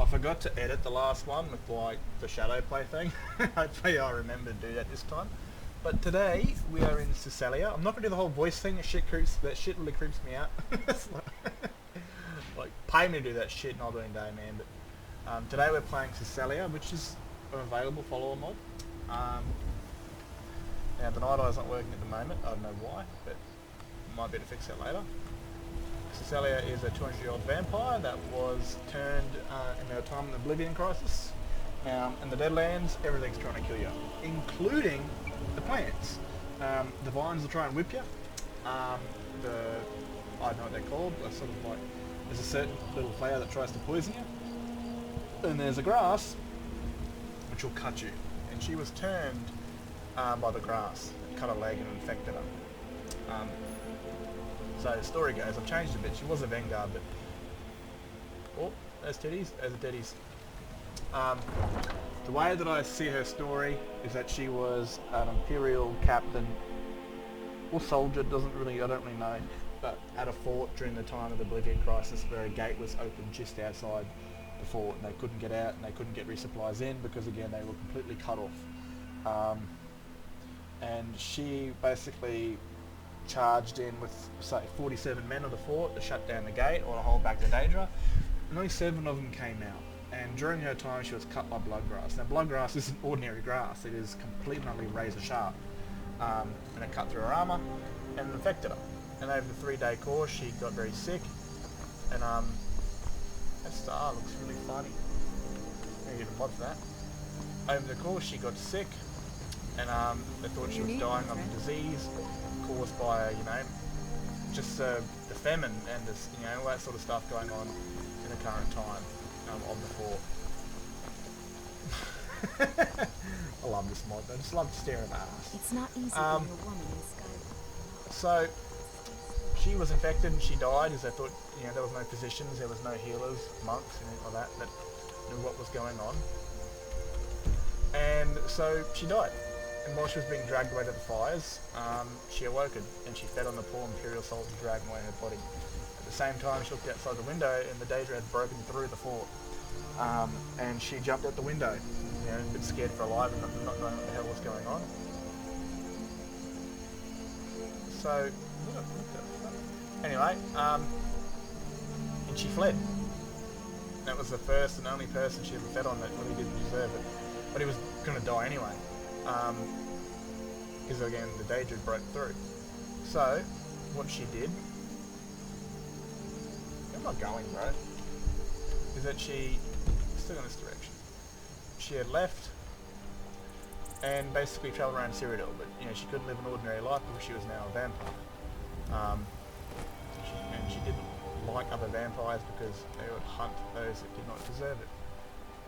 I forgot to edit the last one with like the shadow play thing. Hopefully I remember to do that this time. But today we are in Cecilia. I'm not gonna do the whole voice thing. That shit really creeps me out. It's like pay me to do that shit and I'll do it in day, man. But today we're playing Cecilia, which is an available follower mod. Now the night eye's not working at the moment. I don't know why, but might be able to fix that later. Cecilia is a 200-year-old vampire that was turned in our time in the Oblivion Crisis. Now, in the Deadlands, everything's trying to kill you, including the plants. The vines will try and whip you. I don't know what they're called, but sort of like, there's a certain little flower that tries to poison you. And there's a grass, which will cut you. And she was turned by the grass. It cut her leg and infected her. So the story goes, I've changed a bit. She was a vanguard, but oh, there's titties. There's the titties. The way that I see her story is that she was an imperial captain or soldier. I don't really know, but at a fort during the time of the Oblivion Crisis, where a gate was open just outside the fort, and they couldn't get out and they couldn't get resupplies in because again they were completely cut off. And she basically charged in with, say, 47 men of the fort to shut down the gate or to hold back the Daedra, and only 7 of them came out. And during her time she was cut by bloodgrass. Now bloodgrass isn't ordinary grass, it is completely and utterly razor sharp. And it cut through her armour and infected her. And over the 3-day course she got very sick, and that star looks really funny. I'm gonna get a mod for that. Over the course she got sick, and they thought she was dying of a disease caused by, just the famine and this, all that sort of stuff going on in the current time of the fort. I love this mod. I just love staring at ass. It's not easy being a woman in Skyrim. So she was infected and she died, as they thought. There was no physicians, there was no healers, monks, anything like that knew what was going on. And so she died. And while she was being dragged away to the fires, she awoken and she fed on the poor Imperial soldiers dragging away her body. At the same time, she looked outside the window and the Daedra had broken through the fort. And she jumped out the window, a bit scared for her life and not knowing what the hell was going on. So, anyway, and she fled. That was the first and only person she ever fed on that really didn't deserve it. But he was going to die anyway. Because again the Daedra broke through. So what she did, I'm not going, bro, is that she still in this direction. She had left and basically travelled around Cyrodiil, but she couldn't live an ordinary life because she was now a vampire. And she didn't like other vampires because they would hunt those that did not deserve it,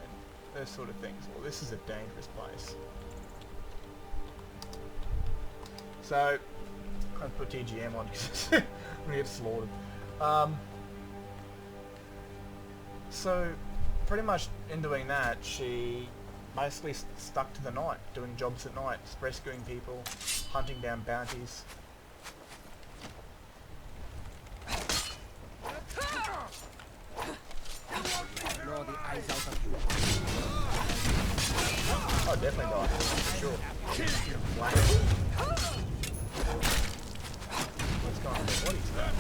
and those sort of things. Well, this is a dangerous place. So, I put TGM on because I'm going to get slaughtered. So, pretty much in doing that, she basically stuck to the night, doing jobs at night, rescuing people, hunting down bounties. Oh, definitely die, for sure. What's going on with what he's got?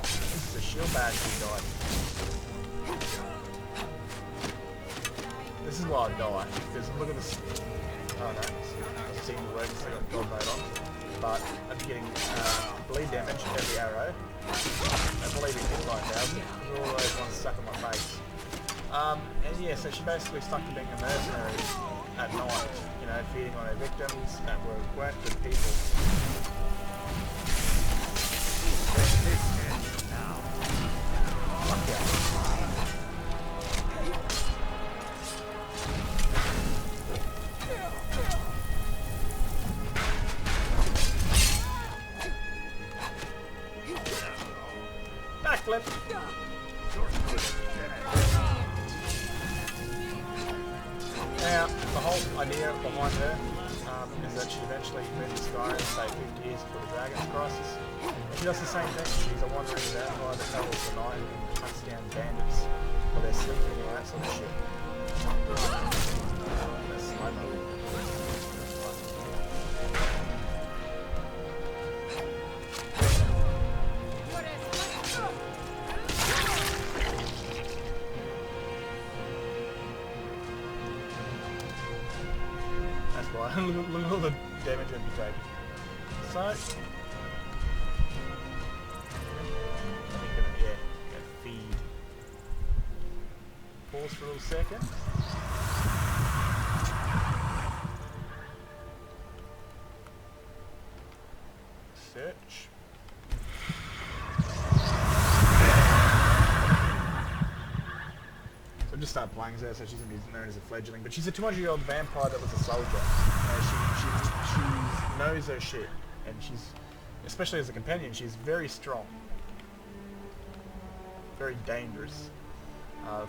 This is a shield badge he died. This is why I die, because look at this. Oh no, I've seen the words, so I got God mode on. But I'm getting bleed damage every arrow. I believe he hit 5,000. All those ones stuck in my face. And yeah, so she basically stuck to being a mercenary at night, feeding on her victims that weren't good people. Fuck yeah. Backflip! Now, the whole idea behind her is that she eventually moved to Skyrim, say 50 years before the Dragon's Crisis. And she does the same thing. She's a wandering vampire that travels the night and hunts down bandits while they're sleeping and all that sort of shit. That's slow-mo. Look at all the damage I'd be taking. So, go feed. Pause for a little second. Search. So just start playing as her, so she's going to be known as a fledgling. But she's a 200-year-old vampire that was a soldier. She knows her shit, and she's, especially as a companion, she's very strong. Very dangerous.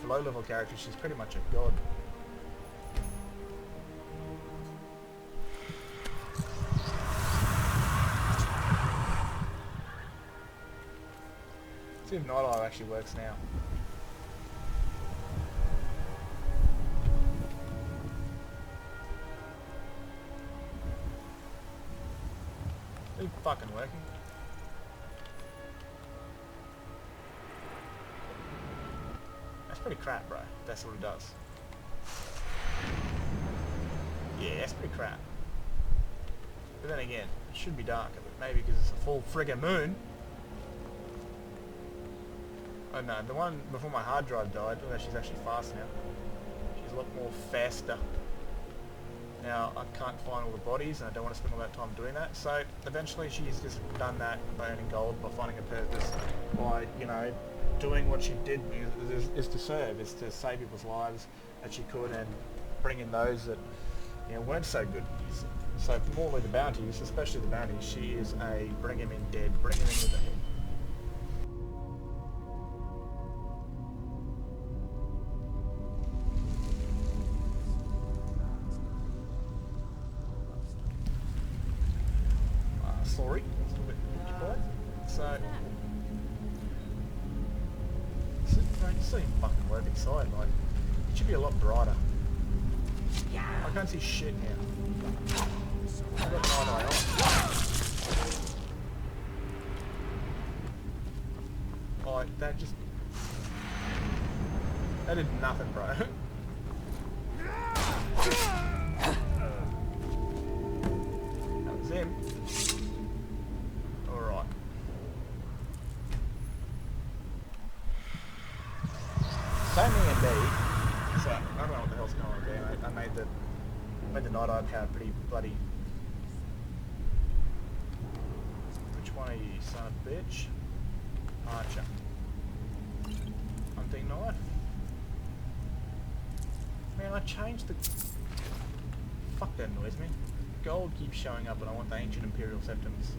For low-level characters, she's pretty much a god. Let's see if Night Eye actually works now. Is it fucking working? That's pretty crap, bro. That's what it does. Yeah, that's pretty crap. But then again, it should be darker, but maybe because it's a full friggin' moon. Oh no, the one before my hard drive died, although she's actually fast now. She's a lot more faster. Now, I can't find all the bodies, and I don't want to spend all that time doing that, so eventually she's just done that by earning gold, by finding a purpose, by, you know, doing what she did is to serve, is to save people's lives that she could, and bring in those that, you know, weren't so good. So for more with the bounties, especially the bounties, she is a bring him in dead, bring him in with a head. Sorry, that's a little bit quiet. So, you see him fucking work inside, like, it should be a lot brighter. I can't see shit now. I've got Night Eye on. Like, that just... that did nothing, bro. That was him. Alright. Same thing in me. So, I don't know what the hell's going on there. I made the Night Eye power pretty bloody... Which one are you, son of a bitch? Archer. Hunting knife. Man, I changed the... Fuck, that annoys me. Gold keeps showing up and I want the ancient imperial septums.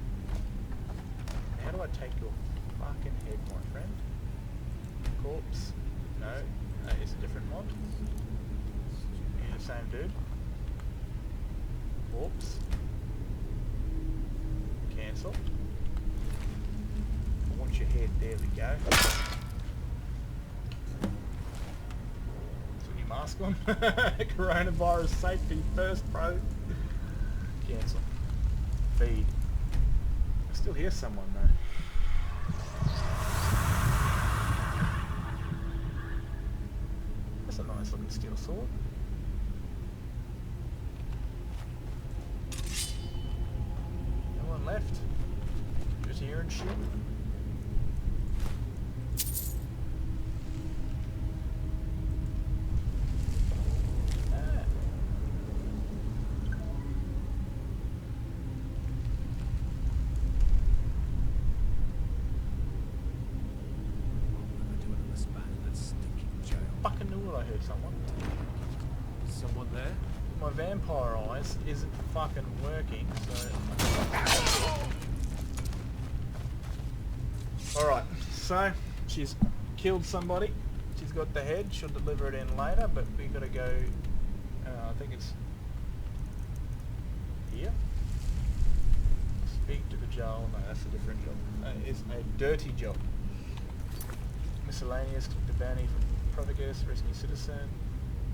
How do I take your fucking head, my friend? Corpse. No, that is a different mod. You're the same dude. Corpse. Cancel. I want your head, there we go. Put your mask on. Coronavirus safety first, bro. Cancel. Feed. I still hear someone though. That's a nice looking steel sword. No one left. Just here and shit. Fucking knew what I heard someone. Someone there? My vampire eyes isn't fucking working, so... Alright, so she's killed somebody. She's got the head, she'll deliver it in later, but we gotta go... I think it's... here. Speak to the jail. No, that's a different job. That is a dirty job. Miscellaneous, collect a bounty from Provigus, rescue citizen,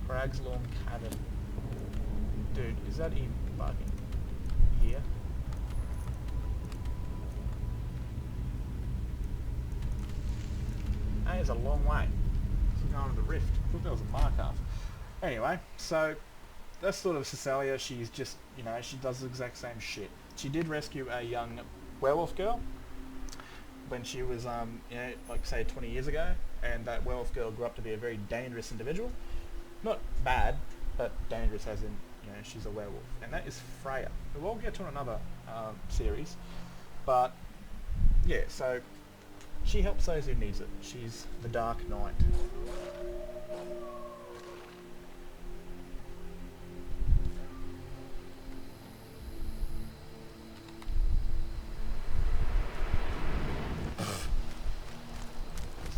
Crag's Lawn Cabin. Dude, is that in bugging? Here? That is a long way. It's going to the rift. I thought that was a mark-off. Anyway, so that's sort of Cecilia. She's just, you know, she does the exact same shit. She did rescue a young werewolf girl when she was, you know, like say 20 years ago, and that werewolf girl grew up to be a very dangerous individual. Not bad, but dangerous as in, you know, she's a werewolf. And that is Freya, who we'll get to in another series. But, yeah, so she helps those who needs it. She's the Dark Knight.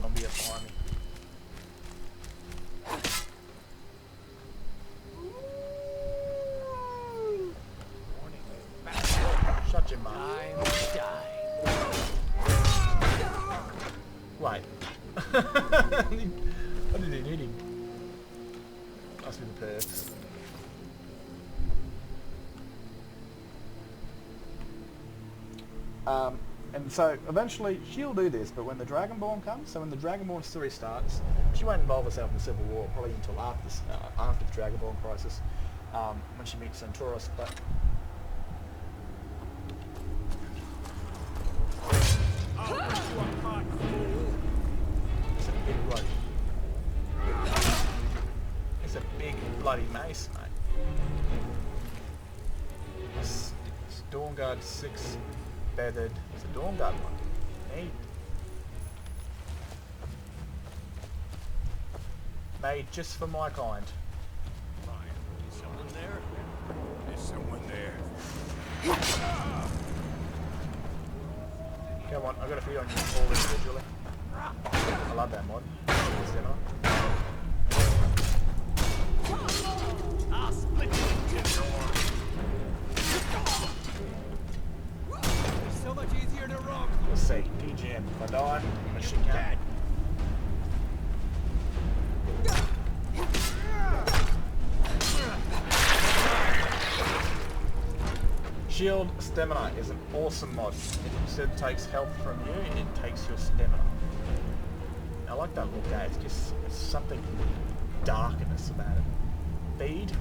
Zombie up behind me. Shut your mouth. Wait. What did he need him? Must be the perks. And so eventually she'll do this, but when the Dragonborn comes, so when the Dragonborn story starts, she won't involve herself in the Civil War probably until after the Dragonborn crisis, when she meets Centaurus. But it's a big bloody mace, mate. It's Dawnguard 6 feathered. It's a Dawnguard one. Neat. Made just for my kind. Is someone there? Is someone there? Come on, I've got a few on you all individually. I love that mod. I'll split you into It's so much easier to rock. We'll see. DGM. If I die, I'm a shit cat. Shield Stamina is an awesome mod. It instead takes health from you, it takes your stamina. I like that little guy. It's something darkness about it. Bead.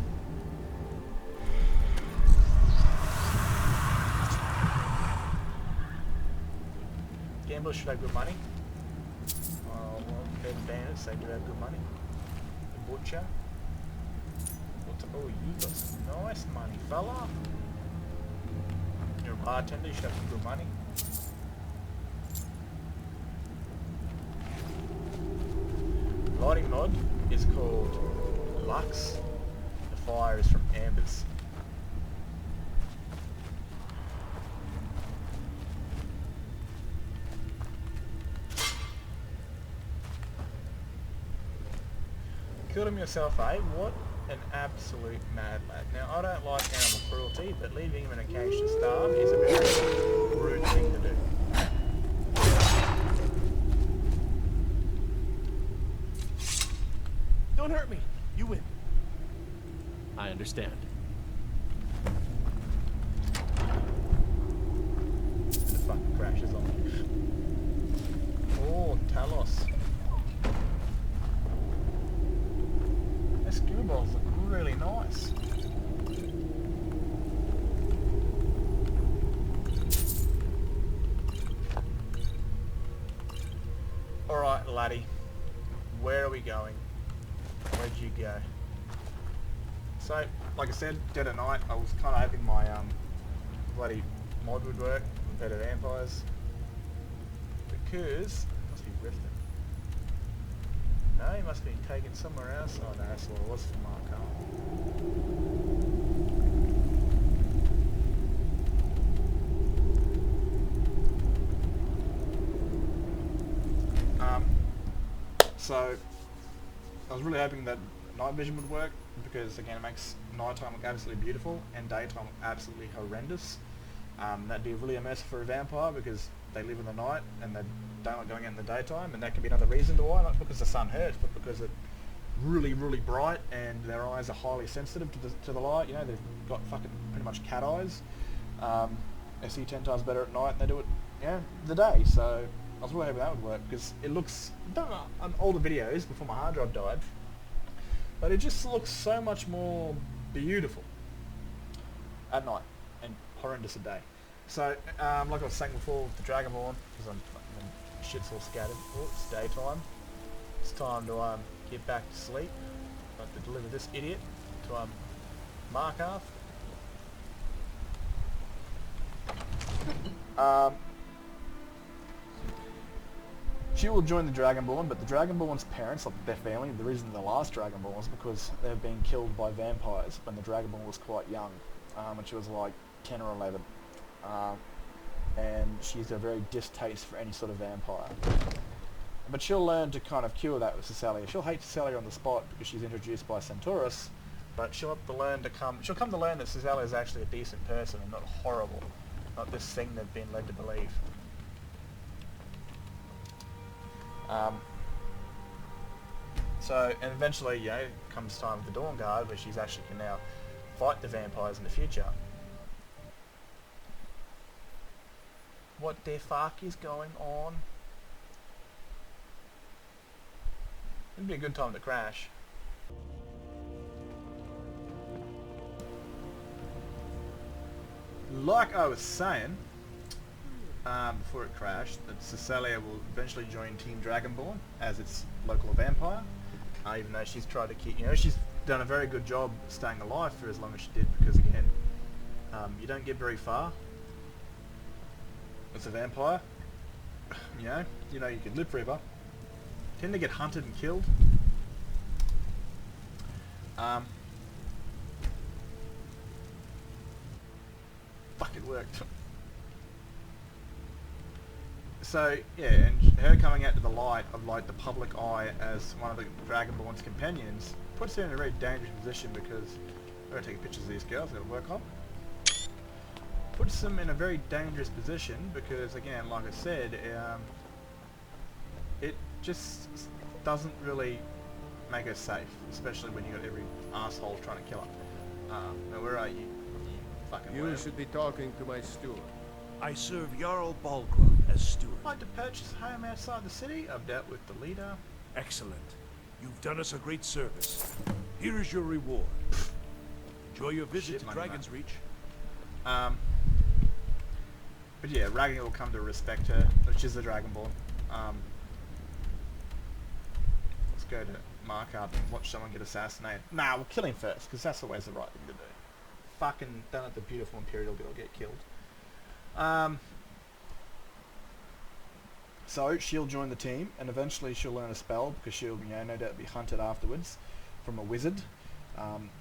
Gamblers should have good money. Well, they're the bandits, they do have good money. The butcher. Oh, you got some nice money, fella. You're a bartender, you should have some good money. Lighting mod is called Lux. The fire is from Ambers. Killed him yourself, eh? What an absolute mad lad. Now, I don't like animal cruelty, but leaving him in a cage to starve is a very rude thing to do. Don't hurt me. You win. I understand. The fucking crashes on me. Oh, Talos. Their skewer balls look really nice. Alright, laddie. Where are we going? Where'd you go? So, like I said, Dead at Night, I was kind of hoping my bloody mod would work with better vampires. Because, must be rifting. No, he must be taken somewhere else. Oh no, that's what it was for Marco. So, I was really hoping that night vision would work, because again it makes nighttime look absolutely beautiful and daytime look absolutely horrendous. That'd be really immersive for a vampire because they live in the night and they don't like going out in the daytime, and that could be another reason to why, not because the sun hurts, but because it's really, really bright and their eyes are highly sensitive to the light. You know, they've got fucking pretty much cat eyes. They see 10 times better at night than they do it, you know, the day. So I was really hoping that would work, because it looks, I've done on older videos before my hard drive died, but it just looks so much more beautiful at night and horrendous at day. So, like I was saying before with the Dragonborn, because shit's all scattered. Oh, it's daytime. It's time to get back to sleep. I have to deliver this idiot to Markarth. She will join the Dragonborn, but the Dragonborn's parents, like their family, the reason the last Dragonborn was because they've been killed by vampires when the Dragonborn was quite young, when she was like 10 or 11. And she's a very distaste for any sort of vampire. But she'll learn to kind of cure that with Cecilia. She'll hate Cecilia on the spot because she's introduced by Centaurus, but she'll have to learn she'll come to learn that Cecilia is actually a decent person and not horrible, not this thing they've been led to believe. So, and eventually, you know, comes time with the Dawn Guard where she's actually can now fight the vampires in the future. What the fuck is going on? It'd be a good time to crash. Like I was saying, before it crashed, that Cecilia will eventually join Team Dragonborn as its local vampire. Even though she's tried to keep, you know, she's done a very good job staying alive for as long as she did, because again, you don't get very far as a vampire. You know you can live forever. Tend to get hunted and killed. Fuck, it worked. So yeah, and her coming out to the light of like the public eye as one of the Dragonborn's companions puts her in a very dangerous position, because I'm gonna take pictures of these girls. I've got to work on. Puts them in a very dangerous position because, again, like I said, it just doesn't really make her safe, especially when you got every asshole trying to kill her. Now where are you? Fucking You worm. should be talking to my steward. I serve Jarl Balgruuf as steward. I'd like to purchase a home outside the city. I've dealt with the leader. Excellent. You've done us a great service. Here is your reward. Enjoy your visit Shit to money, Dragon's man. Reach. But yeah, Ragnar will come to respect her, which is the Dragonborn. Let's go to Markarth and watch someone get assassinated. Nah, we'll kill him first, because that's always the right thing to do. Fucking don't let the beautiful Imperial girl get killed. So she'll join the team, and eventually she'll learn a spell, because she'll, you know, no doubt be hunted afterwards from a wizard,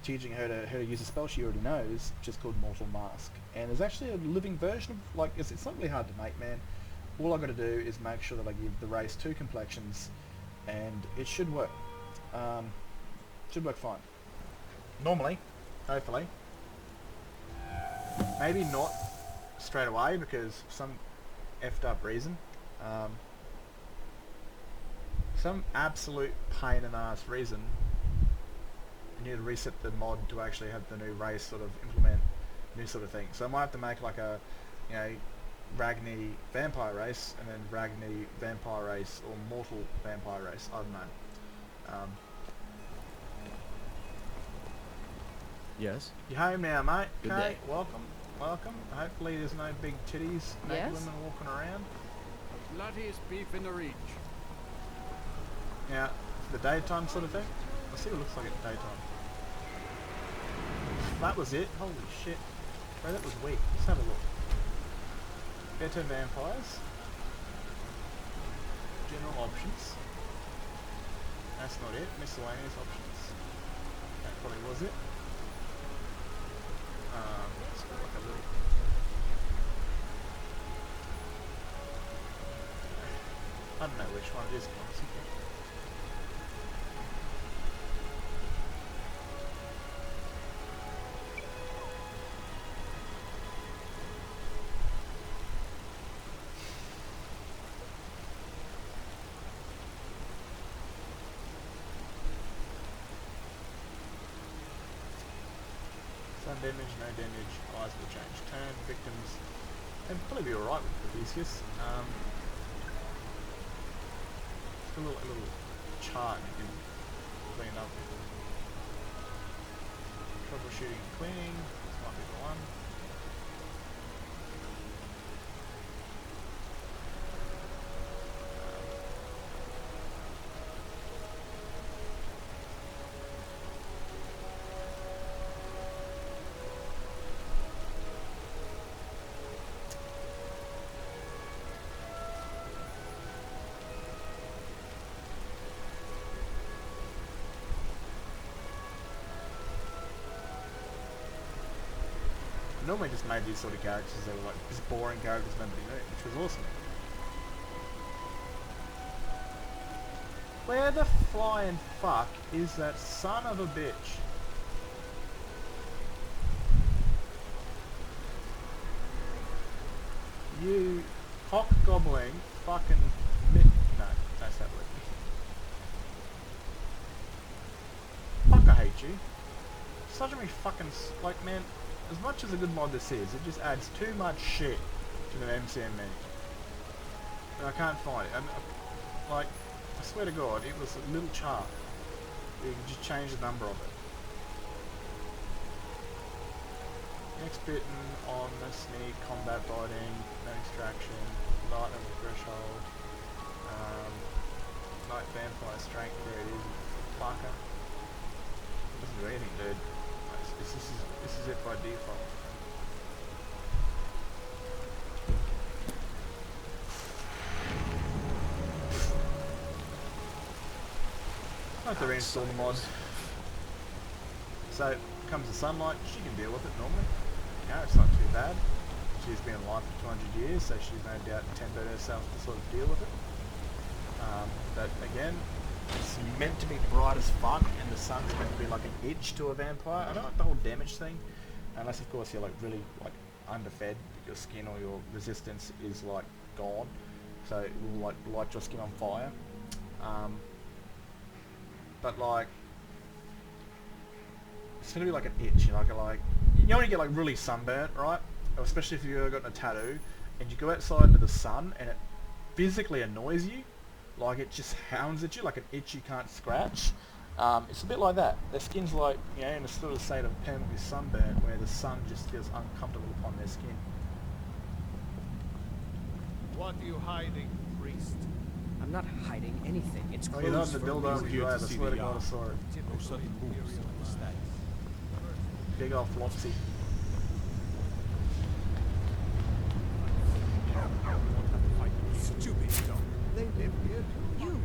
teaching her to use a spell she already knows, which is called Mortal Mask. And there's actually a living version of, like, it's not really hard to make, man. All I've got to do is make sure that I give the race 2 complexions, and it should work. Should work fine. Normally, hopefully. Maybe not straight away, because for some effed up reason. Some absolute pain in the ass reason, you need to reset the mod to actually have the new race sort of implement new sort of thing. So I might have to make like a, you know, Ragni vampire race, and then Ragni vampire race, or mortal vampire race, I don't know. Yes? You home now, mate? Good Okay, day. welcome, welcome. Hopefully there's no big titties, naked Yes? women walking around. Bloodiest beef in the reach. Now, the daytime sort of thing. Let's see what it looks like at daytime. That was it. Holy shit. Bro, that was weak. Let's have a look. Better vampires. General options. That's not it. Miscellaneous options. That probably was it. Let's go like a little. I don't know which one it is. damage, no damage, eyes will change turn, victims, and probably be alright with Protheus. Just a little chart you can clean up. Troubleshooting and cleaning, this might be the one. Normally just made these sort of characters, they were like just boring characters nobody knew, which was awesome. Where the flying fuck is that son of a bitch? You cock gobbling fucking no, that's that word. Fuck, I hate you. Such a fucking like, man. As much as a good mod this is, it just adds too much shit to the MCM menu. And I can't find it. Like, I swear to God, it was a little chart. You can just change the number of it. Next bitten on the sneak, combat biting, no extraction, light level threshold, night vampire strength, there it is, fucker. Doesn't do anything, dude. This is it by default. I have to reinstall the mod. So, comes the sunlight, she can deal with it normally. Yeah, it's not too bad. She's been alive for 200 years, so she's no doubt tempered herself to sort of deal with it. But again, it's meant to be bright as fuck, and the sun's meant to be like an itch to a vampire. I don't like the whole damage thing, unless of course you're like really like underfed, your skin or your resistance is like gone, so it will like light your skin on fire. But like, it's gonna be like an itch, you know, like you know when you get like really sunburnt, right? Or especially if you've ever gotten a tattoo, and you go outside into the sun and it physically annoys you. Like it just hounds at you, like an itch you can't scratch. It's a bit like that. Their skin's like, you know, in a sort of state of permanently sunburnt, where the sun just feels uncomfortable upon their skin. What are you hiding, priest? I'm not hiding anything. It's Oh, closed you're not in the for a dildo reason. with your eyes, I swear to God, I saw it. No sudden moves in the stacks. Big old flopsy. Stupid dog. They live here too. You!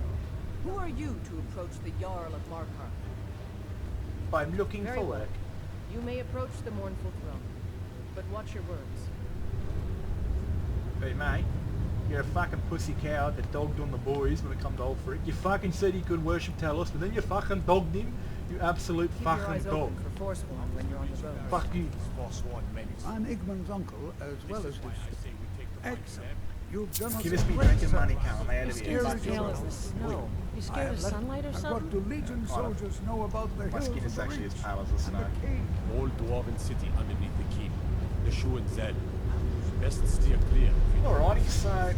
Who are you to approach the Jarl of Markarth? I'm looking Very for well. work. You may approach the mournful throne, but watch your words. Hey mate, you're a fucking pussy cow that dogged on the boys when it come to old freak. You fucking said he could worship Talos, but then you fucking dogged him. You absolute Keep your fucking eyes dog. open for Forsworn when you're on the road. Fuck you. Forsworn menace. I'm Igmund's uncle, as well as This is why I his... say we take the fight to Excellent. them. You've done us Give a us me great drinking money, service. Cal. I'm out of Scary here. As Fuck pale you. as the snow. You I scared have of let- sunlight or I've something? got to Legion I don't- soldiers know about the My hills skin of is the actually as Reach pale as the and snow. the cave. Old dwarven city underneath the keep. The Schuh and Zed. Best steer clear. Alrighty, so...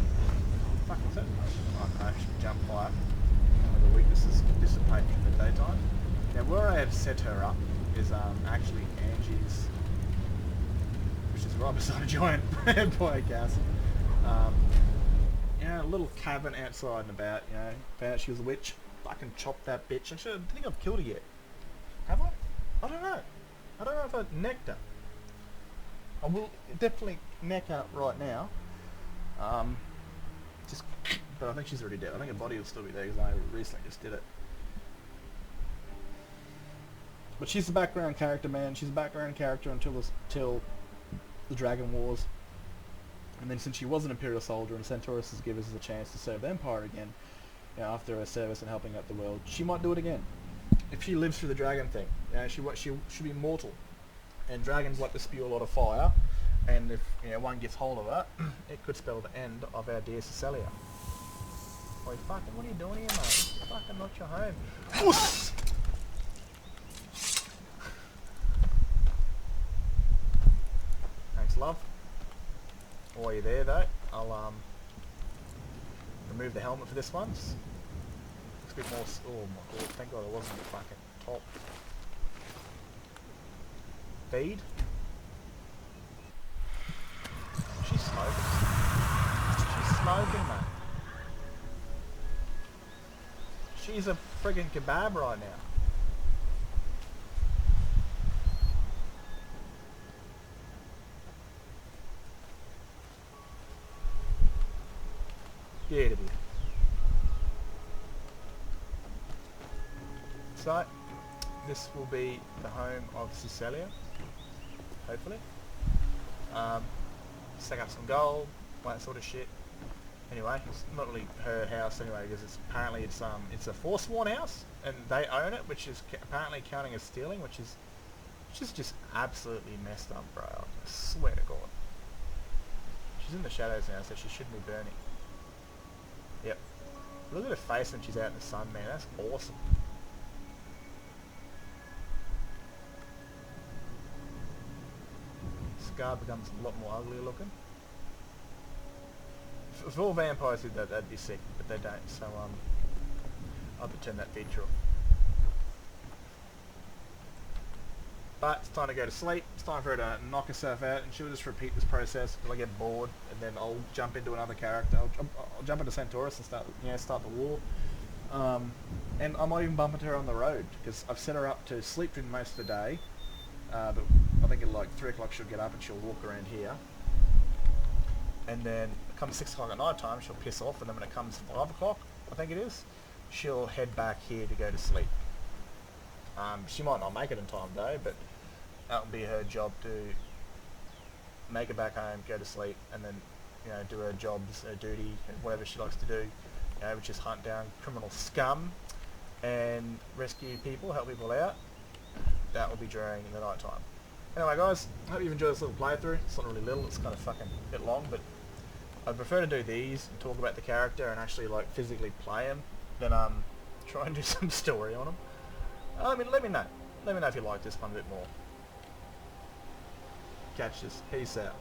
Fuck, is it? I can actually jump higher. One of the weaknesses dissipate in the daytime. Now, where I have set her up is actually Angie's, which is right beside a giant vampire castle. You know, a little cabin outside and about, you know, found out she was a witch. Fucking chopped that bitch. Actually, I don't think I've killed her yet. Have I? I don't know. I don't know if I've necked her. I will definitely neck her right now. But I think she's already dead. I think her body will still be there because I recently just did it. But she's a background character, man. She's a background character until the Dragon Wars. And then since she was an Imperial soldier and Centaurus has given us a chance to serve the Empire again, you know, after her service and helping out the world, she might do it again. If she lives through the dragon thing, you know, she should be mortal. And dragons like to spew a lot of fire, and if you know one gets hold of her, it could spell the end of our dear Cecilia. Oi, fucking, what are you doing here, mate? It's fucking not your home. love. While you're there though, I'll remove the helmet for this one. Looks a bit more. Oh my god! Thank God it wasn't the fucking top feed. She's smoking. She's smoking, man. She's a friggin' kebab right now. Beautiful. So, this will be the home of Cecilia, hopefully. Stack up some gold, all that sort of shit. Anyway, it's not really her house anyway, because it's apparently it's a Forsworn house, and they own it, which is apparently counting as stealing, which is just absolutely messed up, bro. I swear to God. She's in the shadows now, so she shouldn't be burning. Yep. Look at her face when she's out in the sun, man. That's awesome. Scar becomes a lot more ugly looking. If all vampires did that, that'd be sick, but they don't, so I'll turn that feature off. But it's time to go to sleep. It's time for her to knock herself out, and she'll just repeat this process until I get bored, and then I'll jump into another character. I'll jump into Centaurus and start the war. And I might even bump into her on the road, because I've set her up to sleep during most of the day. But I think at like 3 o'clock she'll get up and she'll walk around here. And then come 6 o'clock at night time, she'll piss off, and then when it comes 5 o'clock, I think it is, she'll head back here to go to sleep. She might not make it in time though, but that'll be her job to make it back home, go to sleep, and then, you know, do her jobs, her duty, and whatever she likes to do, you know, which is hunt down criminal scum and rescue people, help people out. That will be during the night time. Anyway guys, I hope you've enjoyed this little playthrough. It's not really little, it's kind of fucking a bit long, but I'd prefer to do these and talk about the character and actually like physically play him than try and do some story on him. I mean, let me know. Let me know if you like this one a bit more. Catch this. Peace out.